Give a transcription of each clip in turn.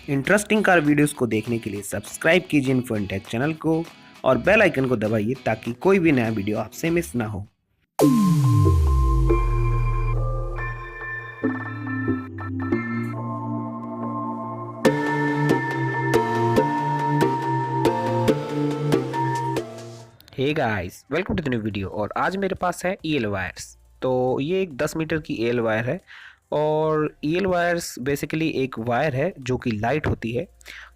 Interesting car videos को देखने के लिए सब्सक्राइब कीजिए इन्फोटेक चैनल को और बेल आइकन को दबाइए ताकि कोई भी नया वीडियो आपसे मिस ना हो। Hey guys, welcome to the new video. और आज मेरे पास है ईएल वायर्स। तो ये एक 10 मीटर की ईएल वायर है और ईएल वायर्स बेसिकली एक वायर है जो कि लाइट होती है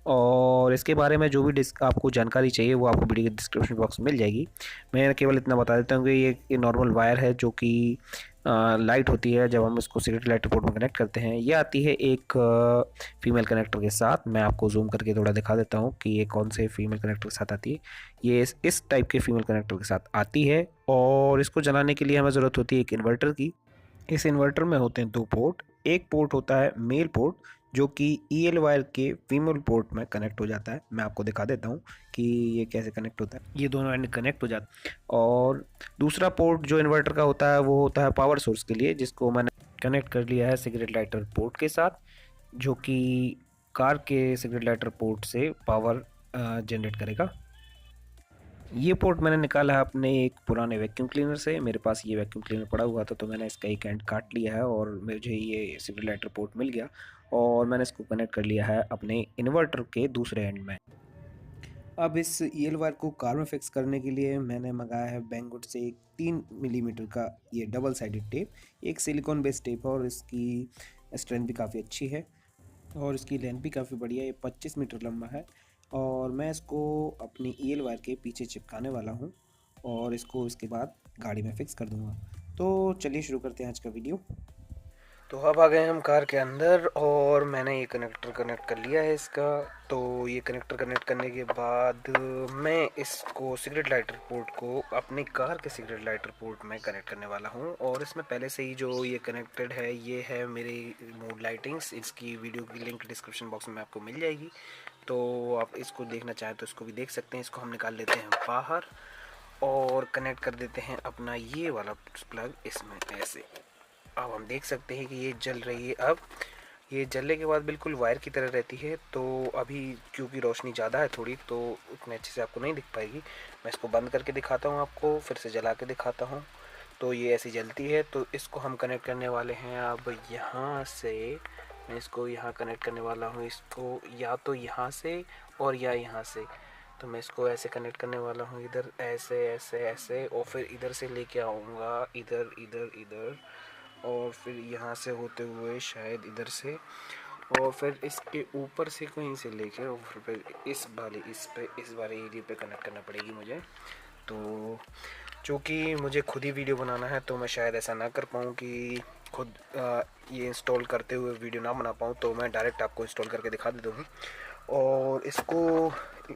और इसके बारे में जो भी आपको जानकारी चाहिए वो आपको वीडियो के डिस्क्रिप्शन बॉक्स में मिल जाएगी। मैं केवल इतना बता देता हूँ कि ये नॉर्मल वायर है जो कि लाइट होती है जब हम इसको सिगरेट लाइटर पोर्ट में कनेक्ट करते हैं। ये आती है एक फीमेल कनेक्टर के साथ। मैं आपको जूम करके थोड़ा दिखा देता हूँ कि ये कौन से फीमेल कनेक्टर के साथ आती है। ये इस टाइप के फीमेल कनेक्टर के साथ आती है और इसको जलाने के लिए हमें ज़रूरत होती है एक इन्वर्टर की। इस इन्वर्टर में होते हैं दो पोर्ट। एक पोर्ट होता है मेल पोर्ट जो कि ईएल वायर के फीमेल पोर्ट में कनेक्ट हो जाता है। मैं आपको दिखा देता हूँ कि ये कैसे कनेक्ट होता है। ये दोनों एंड कनेक्ट हो जाते हैं और दूसरा पोर्ट जो इन्वर्टर का होता है वो होता है पावर सोर्स के लिए, जिसको मैंने कनेक्ट कर लिया है सिगरेट लाइटर पोर्ट के साथ, जो कि कार के सिगरेट लाइटर पोर्ट से पावर जनरेट करेगा। ये पोर्ट मैंने निकाला है अपने एक पुराने वैक्यूम क्लीनर से। मेरे पास ये वैक्यूम क्लीनर पड़ा हुआ था तो मैंने इसका एक एंड काट लिया है और मुझे ये सिगरेट लाइटर पोर्ट मिल गया और मैंने इसको कनेक्ट कर लिया है अपने इन्वर्टर के दूसरे एंड में। अब इस ईएल वायर को कार में फिक्स करने के लिए मैंने मंगाया है बैंगवुड से एक 3 मिलीमीटर का ये डबल साइडेड टेप। एक सिलिकॉन बेस्ड टेप है और इसकी स्ट्रेंथ भी काफ़ी अच्छी है और इसकी लेंथ भी काफ़ी बढ़िया है। ये 25 मीटर लंबा है और मैं इसको अपनी ईएल वायर के पीछे चिपकाने वाला हूँ और इसको इसके बाद गाड़ी में फिक्स कर दूँगा। तो चलिए शुरू करते हैं आज का वीडियो। तो अब आ गए हम कार के अंदर और मैंने ये कनेक्टर कनेक्ट कर लिया है इसका। तो ये कनेक्टर कनेक्ट करने के बाद मैं इसको सिगरेट लाइटर पोर्ट को अपनी कार के सिगरेट लाइटर पोर्ट में कनेक्ट करने वाला हूँ। और इसमें पहले से ही जो ये कनेक्टेड है ये है मेरी मूड लाइटिंग्स। इसकी वीडियो की लिंक डिस्क्रिप्शन बॉक्स में आपको मिल जाएगी, तो आप इसको देखना चाहें तो इसको भी देख सकते हैं। इसको हम निकाल लेते हैं बाहर और कनेक्ट कर देते हैं अपना ये वाला प्लग इसमें ऐसे। अब हम देख सकते हैं कि ये जल रही है। अब ये जलने के बाद बिल्कुल वायर की तरह रहती है। तो अभी क्योंकि रोशनी ज़्यादा है थोड़ी तो उतने अच्छे से आपको नहीं दिख पाएगी। मैं इसको बंद करके दिखाता हूँ, आपको फिर से जला के दिखाता हूँ। तो ये ऐसी जलती है। तो इसको हम कनेक्ट करने वाले हैं अब यहाँ से। मैं इसको यहाँ कनेक्ट करने वाला हूँ, इसको या तो यहाँ से और या यहाँ से। तो मैं इसको ऐसे कनेक्ट करने वाला हूँ, इधर ऐसे ऐसे ऐसे, और फिर इधर से लेके आऊँगा इधर इधर इधर, और फिर यहाँ से होते हुए शायद इधर से, और फिर इसके ऊपर से कहीं से लेके और फिर इस वाले एरिया पे कनेक्ट करना पड़ेगी मुझे। तो चूँकि मुझे खुद ही वीडियो बनाना है तो मैं शायद ऐसा ना कर पाऊँ कि खुद ये इंस्टॉल करते हुए वीडियो ना बना पाऊँ, तो मैं डायरेक्ट आपको इंस्टॉल करके दिखा देता हूँ। और इसको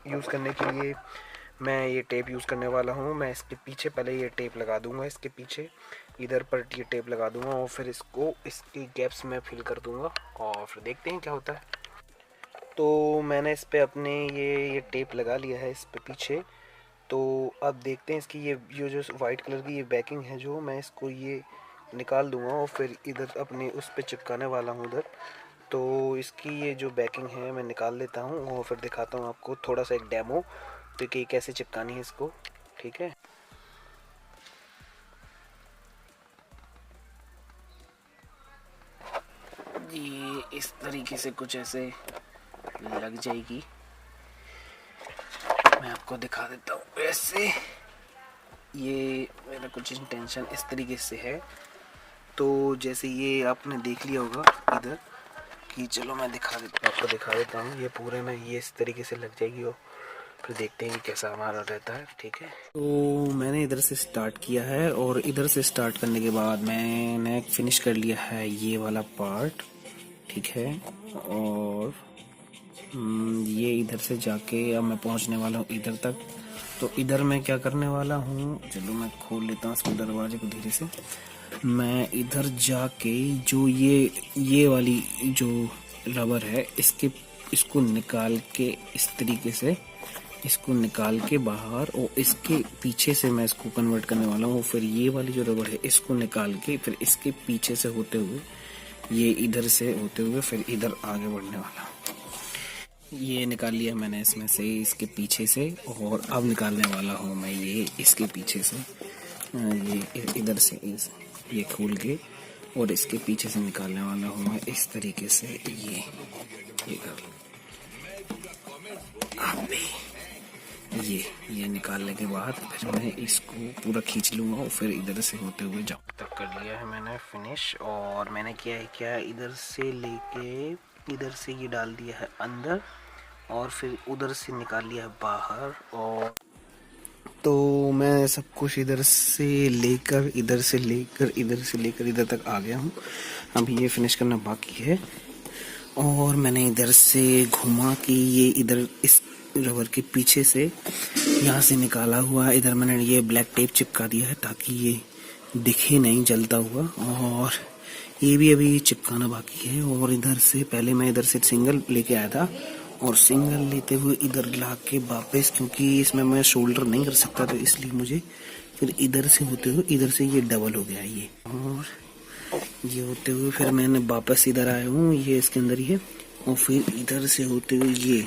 यूज़ करने के लिए मैं ये टेप यूज़ करने वाला हूँ। मैं इसके पीछे पहले ये टेप लगा दूँगा, इसके पीछे इधर पर ये टेप लगा दूँगा और फिर इसको इसकी गैप्स में फिल कर दूँगा और फिर देखते हैं क्या होता है। तो मैंने इस पे अपने ये टेप लगा लिया है इस पे पीछे। तो अब देखते हैं इसकी ये जो वाइट कलर की ये बैकिंग है, जो मैं इसको ये निकाल दूँगा और फिर इधर अपने उस पे चिपकाने वाला हूँ उधर। तो इसकी ये जो बैकिंग है मैं निकाल लेता हूँ और फिर दिखाता हूँ आपको थोड़ा सा एक डेमो, तो कि कैसे चिपकानी है इसको। ठीक है, ये इस तरीके से कुछ ऐसे लग जाएगी। मैं आपको दिखा देता हूँ ऐसे। ये मेरा कुछ इंटेंशन इस तरीके से है। तो जैसे ये आपने देख लिया होगा इधर कि चलो मैं आपको दिखा देता हूँ। ये पूरे में ये इस तरीके से लग जाएगी और फिर देखते हैं कि कैसा हमारा रहता है। ठीक है, तो मैंने इधर से स्टार्ट किया है और इधर से स्टार्ट करने के बाद मैंने फिनिश कर लिया है ये वाला पार्ट। ठीक है, और ये इधर से जाके अब मैं पहुंचने वाला हूँ इधर तक। तो इधर मैं क्या करने वाला हूँ, चलो मैं खोल लेता हूँ इसको दरवाजे को धीरे से। मैं इधर जाके जो ये वाली जो रबर है इसको निकाल के इस तरीके से इसको निकाल के बाहर, और इसके पीछे से मैं इसको कन्वर्ट करने वाला हूँ। फिर ये वाली जो रबर है इसको निकाल के फिर इसके पीछे से होते हुए ये इधर से होते हुए फिर इधर आगे बढ़ने वाला हूँ। ये निकाल लिया मैंने इसमें से, इसके पीछे से, और अब निकालने वाला हूँ मैं ये इसके पीछे से, ये इधर से ये खोल के, और इसके पीछे से निकालने वाला हूँ मैं इस तरीके से। ये कर अबे ये निकालने के बाद फिर मैं इसको पूरा खींच लूँगा और फिर इधर से होते हुए जाऊँ तक कर लिया है मैंने फिनिश। और मैंने किया है क्या, इधर से लेके इधर से ये डाल दिया है अंदर, और फिर उधर से निकाल लिया है बाहर। और तो मैं सब कुछ इधर से लेकर इधर से लेकर इधर से लेकर इधर तक आ गया हूँ। अभी ये फिनिश करना बाकी है। और मैंने इधर से घुमा कि ये इधर इस रबर के पीछे से यहाँ से निकाला हुआ, इधर मैंने ये ब्लैक टेप चिपका दिया है ताकि ये दिखे नहीं जलता हुआ। और ये भी अभी चिपकाना बाकी है। और इधर से पहले मैं इधर से सिंगल लेके आया था, और सिंगल लेते हुए इधर ला के वापस, क्योंकि इसमें मैं शोल्डर नहीं कर सकता तो इसलिए मुझे फिर इधर से होते हुए इधर से ये डबल हो गया ये। और ये होते हुए फिर मैंने वापस इधर आया हूँ, ये इसके अंदर ही है। और फिर इधर से होते हुए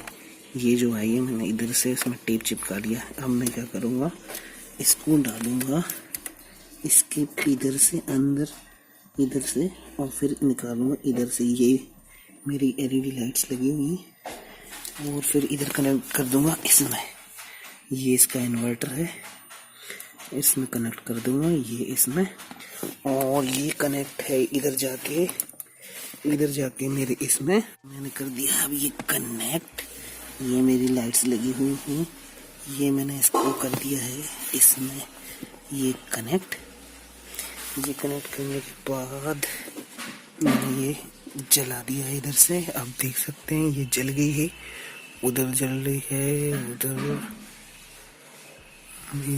ये जो है ये मैंने इधर से इसमें टेप चिपका लिया। अब मैं क्या करूँगा, इसको डालूंगा इसके इधर से अंदर इधर से, और फिर निकालूंगा इधर से। ये मेरी एलईडी लाइट्स लगी हुई हैं, और फिर इधर कनेक्ट कर दूंगा इसमें। ये इसका इन्वर्टर है, इसमें कनेक्ट कर दूंगा ये इसमें। और ये कनेक्ट है इधर जाके मेरे इसमें मैंने कर दिया अब ये कनेक्ट। ये मेरी लाइट्स लगी हुई हैं, ये मैंने इसको कर दिया है इसमें ये कनेक्ट। ये कनेक्ट करने के बाद मैंने ये जला दिया है इधर से। आप देख सकते हैं ये जल गई है, उधर जल रही है, उधर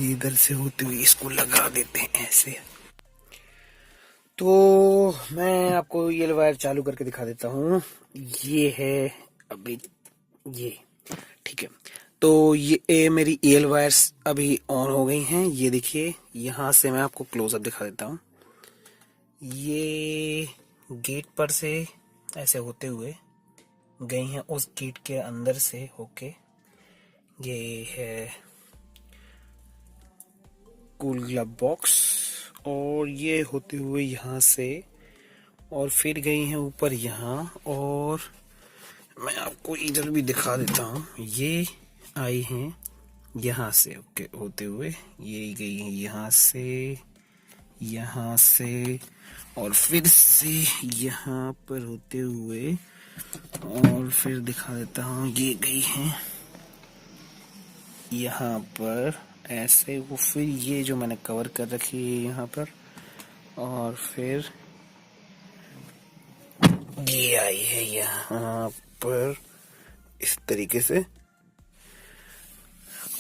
इधर से होते हुए इसको लगा देते हैं ऐसे। तो मैं आपको ये वायर चालू करके दिखा देता हूँ। ये है अभी ये, ठीक है। तो ये मेरी ईएल वायर्स अभी ऑन हो गई हैं। ये देखिए, यहाँ से मैं आपको क्लोजअप दिखा देता हूँ। ये गेट पर से ऐसे होते हुए गई हैं उस गेट के अंदर से होके। ये है कूल ग्लव बॉक्स, और ये होते हुए यहाँ से और फिर गई हैं ऊपर यहाँ। और मैं आपको इधर भी दिखा देता हूँ, ये आई हैं यहाँ से ओके होते हुए, ये गई हैं यहाँ से और फिर से यहाँ पर होते हुए, और फिर दिखा देता हूँ ये गई हैं यहाँ पर ऐसे। वो फिर ये जो मैंने कवर कर रखी है यहाँ पर, और फिर ये आई है यहाँ पर इस तरीके से।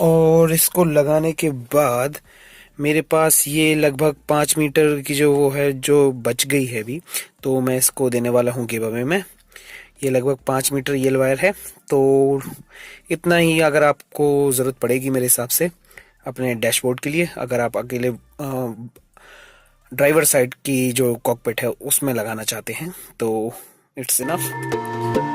और इसको लगाने के बाद मेरे पास ये लगभग 5 मीटर की जो वो है जो बच गई है अभी, तो मैं इसको देने वाला हूँ गिव अवे में। ये लगभग 5 मीटर येल वायर है, तो इतना ही अगर आपको ज़रूरत पड़ेगी मेरे हिसाब से अपने डैशबोर्ड के लिए। अगर आप अकेले ड्राइवर साइड की जो कॉकपिट है उसमें लगाना चाहते हैं तो इट्स इनफ।